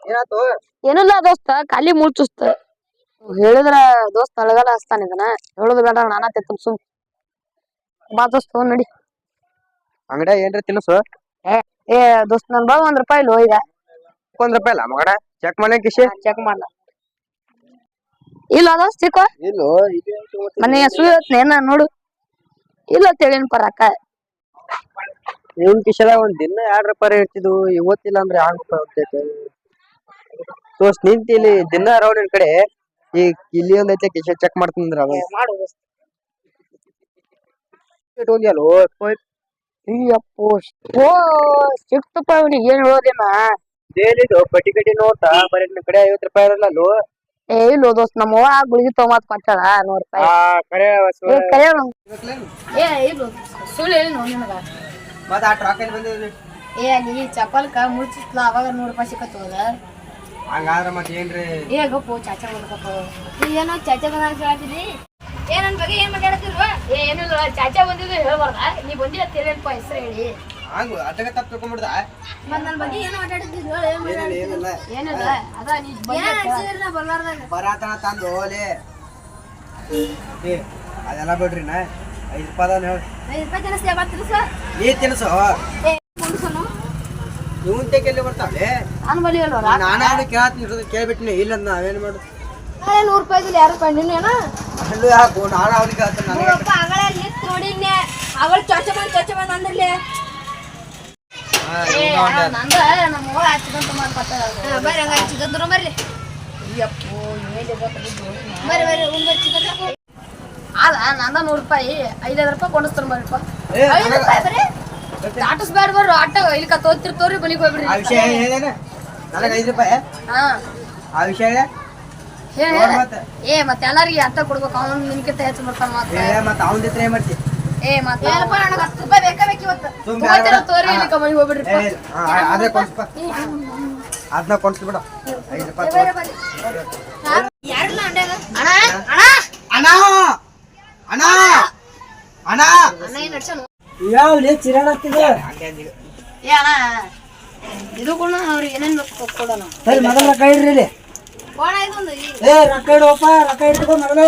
ಏನಾತು? ಏನಿಲ್ಲ ದೋಸ್ತ ಖಾಲಿ ಮುಳ್ಚುಸ್ತ ಹೇಳಿದ್ರ ದೋಸ್ತ ಅಳಗಲ್ಲ ಹಸ್ತಾನ ಇದನ್ನ ಹೇಳುದು ಬೇಡ ನಾನಾ ತೆತ್ತು ಸುಮ್ ಬಾ ದೋಸ್ತ ನಡಿ ಅಂಗಡಿಯಾಗ ಏನ್ರ ತಿನ್ಸು. ಏ ದೋಸ್ತ ನನ್ ಬಾ ₹1 ಇಲ್ಲೋ ಈಗ. ₹1 ಇಲ್ಲ ಮಗಡ. ಚೆಕ್ ಮಾಡಿ ಕಿಶಿ. ಚೆಕ್ ಮಾಡ್ಲ ಇಲ್ಲ ದೋಸ್ತ ಚಿಕ್ಕ ಇಲ್ಲೋ ಮನೆ ಸುಳ್ಳ ನೋಡು ಇಲ್ಲ ತಿಳಿನ್ ಪರಕ ನಿನ್ ಕಿಶದಾಗ ಒಂದ್ ದಿನ ₹2 ಇರ್ತಿದ್ವು ಇವತ್ತಿಲ್ಲ ಅಂದ್ರೆ ₹2 ಹೋಗ್ತೈತೆ. ದೋಸ್ತ್ ನಿಂತಿ ಇಲ್ಲಿ ದಿನ ಅರವ್ ನಿನ್ ಕಡೆ ಈ ಇಲ್ಲಿ ಒಂದೈತೆ ಕಿಶ ಚೆಕ್ ಮಾಡ್ತಂದ್ರ ಅವ ಮಾಡು ಹೋಗ್ಯಲ್ಲೋ ಅಯ್ಯಪ್ಪೋ ಸಿಕ್ತಪ್ಪ ಇವನಿಗೆ ಏನ್ ಹೇಳೋದೇನ ಏನಿದು ಪಟ್ಟಿ ಕಟ್ಟಿ ನೋಡ್ತಾ ಬರೀ ನಿನ್ ಕಡೆ ₹50 ಇರಲ್ಲೋ. ಏ ಇಲ್ಲೋ ದೋಸ್ತ್ ನಮ್ಮವ್ವ ಗುಳಿಗೆ ತೊಗೊಂಬತ್ ಕೊಟ್ಟಾಳ ₹100. ಏ ಇಲ್ಲ ಸುಳ್ಳು ಹೇಳಿ ನೋಡಿ ನಿನಗ ಮತ್ತ ಆ ಟ್ರಾಕ್ ಬಂದಿದ್ರಿ ಏ ನೀ ಚಪ್ಪಲ್ಕ ಮುಚ್ಚಿಸ್ಲ ಅವಾಗ ₹100 ಸಿಕ್ಕತ್ತೋದ ಹಂಗಾದ್ರ ಮತ್ ಏನ್ರಿ ಏ ಗಪ್ಪು ಚಾಚಾ ಬಂದಪ್ಪ ನೀ ಏನೋ ಚಾಚಾ ಬಂದ ಹೇಳ್ತಿದ್ದಿ ಏ ನನ್ ಬಗ್ಗೆ ಏನ್ ಮಾತಾಡ್ತಿಲ್ವಾ ಏ ಏನಿಲ್ಲ ಚಾಚಾ ಬಂದಿದ್ದು ಹೇಳ್ಬಾರ್ದ ನೀ ಬಂದಿಲ್ಲ ತಿರೇನಪ್ಪ ಹೆಸರು ಹೇಳಿ ಹಂಗ ಅಟಕ ತಪ್ಪ ತಿಳ್ಕೊಂಡ್ಬಿಡ್ದ ಮತ್ ನನ್ ಬಗ್ಗೆ ಏನೋ ಮಾತಾಡ್ತಿದ್ವಿ ಏನಿಲ್ಲ ಅದ ನೀ ಬರ್ಲಾರ್ದಾಗ ಬರಾತನ ತಂದು ಓಲೆ ಏ ಅದೆಲ್ಲ ಬಿಡ್ರಿ ನಾ ₹5 ₹5 ತಿನ್ನಿಸ್ತೀಯ ಬಾ ತಿನ್ನಿಸ ನೀ ತಿನ್ಸು ಇವಂತೆ ಕೆಲ್ಲಿ ಬರ್ತಾವಲೆ ನಾನು ಬಲಿ ಅಲ್ವರ ನಾನು ಕೇಳ್ಬಿಟ್ಟಿನಿ ಇಲ್ಲ ನಾವೇನ್ ಮಾಡು ₹100 ಯಾರು ಕಂಡಿನೇನ ಅಲ್ಲೂ ಯಾಕು ನಾನು ಅವ್ರಿಗೆ ಹೇಳ್ತೇನೆ ನನಗೆ ಅವಳೆ ಲಿಸ್ಟ್ ನೋಡಿನ್ನೆ ಅವಳು ಚೊಚ್ಚ ಬಂದ್ ಅಂದ್ರಲೆ ನಂದ ನಮ್ಮ ಅವ್ವ ಹಚ್ಚಿದಂತ ಮಾಡ್ಕೊತಾಳ ಬರ್ರಿ ಹಂಗ ಹಚ್ಚಿದ್ರು ಬರ್ರಿ ಅಯ್ಯಪ್ಪೋ ಬರ್ರಿ ಅಲ್ಲ ನಂದ ₹100 ₹5 ಕೊಡಿಸ್ತಾರ ಬರ್ರಿಪ್ಪ ₹5 ಬರ್ರಿ ಆಟಸ್ಬೇಡ ಬರ್ರಿ ಆಟ ಇಲ್ಲಿ ತೋತಿರ್ತವ್ರಿ ಬಲಿಗೆ ಹೋಗ್ಬಿಡ್ರಿ ಆ ವಿಷಯ ಹೇಳೇನ ನನಗೆ ₹5 ಹಾ ಆ ವಿಷಯ ಏ ಮತ್ತೆ ಎಲ್ಲಾರಿಗೆ ಅರ್ಥ ಕೊಡ್ಬೇಕು ಅವ್ನು ನಿನ್ಕಿಂತ ಹೆಚ್ಚು ಬರ್ತಾನ ಮತ್ತೆ ಅವನ ಹತ್ರ ಏನ್ ಮಾಡ್ತಿ ಏ ಮತ್ತೆ ₹10 ಬೇಕಾ ಇವತ್ತು ತೋರಿ ಇಲ್ಲಿ ಮನೆಗೆ ಹೋಗ್ಬಿಡ್ರಿ ಅದೇ ಕೊಡ್ಸ್ಪ ಅದನ್ನ ಕೊಡ್ಸಿ ಬಿಡ ₹5 ಯಾರಲ್ಲ ಅಂಡ್ಯಾಗ ಅಣ್ಣ ಅಣ್ಣ ಅಣ್ಣ ಅಣ್ಣ ಏನ್ ನಡ್ಸನು ಯಾವ ಚಿರಾಡಾಗ್ತಿದೆ ಏ ಅಣ್ಣ ಇದು ಕೂಡ ಅವ್ರಿಗೆ ಏನೇನ್ ಬೇಕು ಕೊಡೋಣ ಸರಿ ಮೊದಲ ರೊಕ್ಕ ಇಡ್ರಿ ಕೋಣ ಇದೊಂದು ಏ ರೊಕ್ಕ ಇಡುವಪ್ಪ ರೊಕ್ಕ ಇಟ್ಕೊ ಮೊದಲ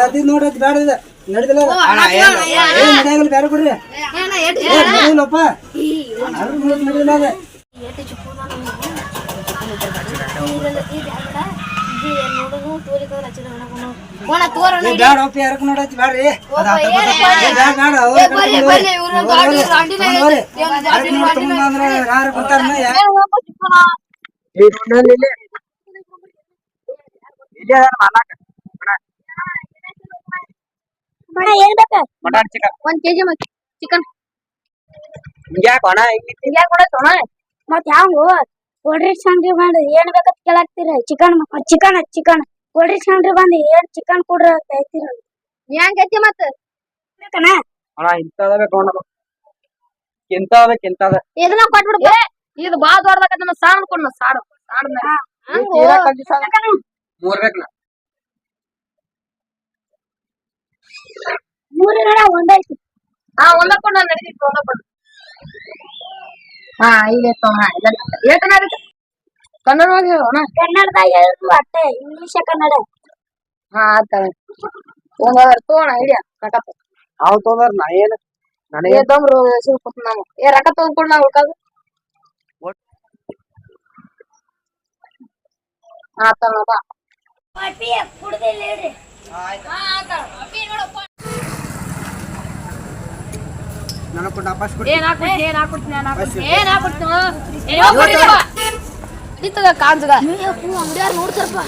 ಅದಿ ನೋಡತ್ ಬೇಡ ಇದೆ ನಡಿದಿಲ್ಲ ನಡೆಯಲ್ಲ ಬೇರೆ ಕೊಡ್ರಿ ನಡಿಲ್ಲಪ್ಪ ನಡಿಲ್ಲ ಬೇಡಪ್ಪ ಯಾರಕ್ ನೋಡತ್ ಬ್ಯಾಡ್ರಿ ಯಾರು ಬರ್ತಾರ ಒಂದ್ ಕೆಜಿ ಚಿಕನ್ ಮತ್ ಹ್ಯಾಂಗು ಕೋಲ್ಡ್ ಡ್ರಿಂಕ್ಸ್ ಅಂಗಡಿ ಬಂದು ಏನ್ ಬೇಕಂತ ಕೇಳಾಕ್ತಿರ ಚಿಕನ್ ಚಿಕನ್ ಕೋಲ್ಡ್ ಡ್ರಿಂಕ್ಸ್ ಅಂಗಡಿ ಬಂದು ಏನ್ ಚಿಕನ್ ಕೊಡ್ರಿ ಅಂತ ಹೇಳ್ತೀರ ಹೆಂಗ್ ಐತಿ ಮತ್ತ ಬೇಕನ ಇದನ್ನ ಕೊಟ್ಬಿಡು ಇದು ಬಾಳ ದೊಡ್ಡದಾಗತ್ತ ಸಾರು ಕೊಡ್ ಸಾರು ಒಂದೈತಿ ಒಂದ ಕೊಡ್ ನಾನು ನಡೀತಿ ಒಂದ ಕೊಡ್ ಈಗ ಕನ್ನಡವಾಗಿ ಹೇಳೋಣ ಕನ್ನಡದಾಗ ಹೇಳುದು ಅಷ್ಟೇ ಇಂಗ್ಲಿಷ್ ಕನ್ನಡ ಆತ ತಗೋಣ ಐಡಿಯಾ ರೊಕ್ಕ ಅವ್ ತೊಂದ್ರ ನಾ ಏನ್ ನನಗೆ ನಾವು ರೊಕ್ಕ ತಗೊಂಡ್ಕೊಂಡು ನಾವು ಉಳ್ಕಾದು ಆತನಪ್ಪ ಕುಡ್ದಿಲ್ಲ ಹೇಳ್ರಿ ಕಾಂಜಗ ಅಂಗಡಿಯಾರ ನೋಡ್ತಾರಪ್ಪ